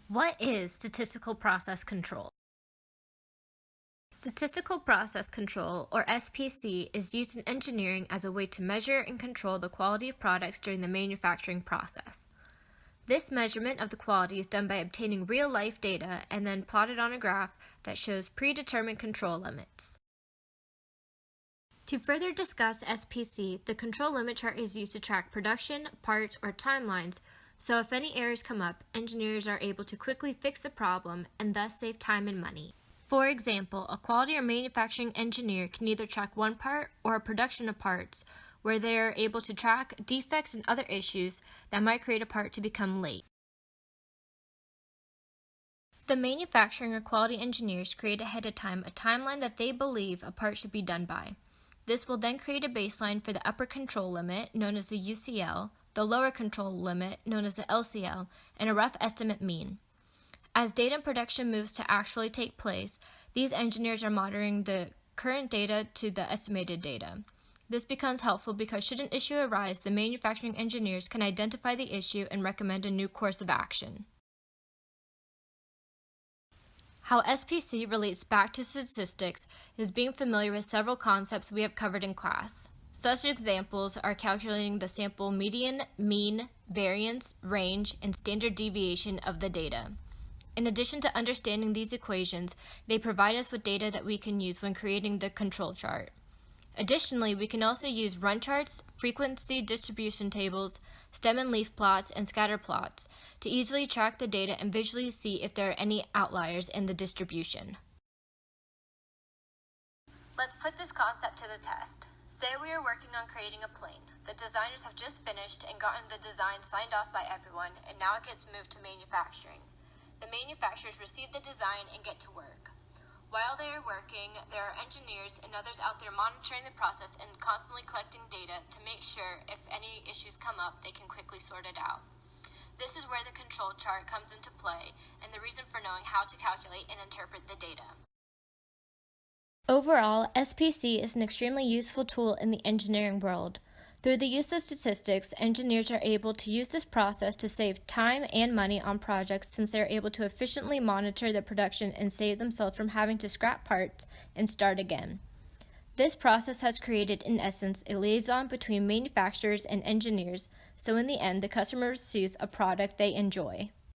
What is statistical process control? Statistical process control, or SPC, is used in engineering as a way to measure and control the quality of products during the manufacturing process. This measurement of the quality is done by obtaining real-life data and then plotted on a graph that shows predetermined control limits. To further discuss SPC, the control limit chart is used to track production, parts, or timelines, so if any errors come up, engineers are able to quickly fix the problem and thus save time and money. For example, a quality or manufacturing engineer can either track one part or a production of parts, where they are able to track defects and other issues that might create a part to become late. The manufacturing or quality engineers create ahead of time a timeline that they believe a part should be done by. This will then create a baseline for the upper control limit, known as the UCL, the lower control limit, known as the LCL, and a rough estimate mean. As data and production moves to actually take place, these engineers are monitoring the current data to the estimated data. This becomes helpful because should an issue arise, the manufacturing engineers can identify the issue and recommend a new course of action. How SPC relates back to statistics is being familiar with several concepts we have covered in class. Such examples are calculating the sample median, mean, variance, range, and standard deviation of the data. In addition to understanding these equations, they provide us with data that we can use when creating the control chart. Additionally, we can also use run charts, frequency distribution tables, stem and leaf plots, and scatter plots to easily track the data and visually see if there are any outliers in the distribution. Let's put this concept to the test. Say we are working on creating a plane. The designers have just finished and gotten the design signed off by everyone, and now it gets moved to manufacturing. The manufacturers receive the design and get to work. While they are working, there are engineers and others out there monitoring the process and constantly collecting data to make sure if any issues come up, they can quickly sort it out. This is where the control chart comes into play and the reason for knowing how to calculate and interpret the data. Overall, SPC is an extremely useful tool in the engineering world. Through the use of statistics, engineers are able to use this process to save time and money on projects since they are able to efficiently monitor the production and save themselves from having to scrap parts and start again. This process has created, in essence, a liaison between manufacturers and engineers, so in the end, the customer receives a product they enjoy.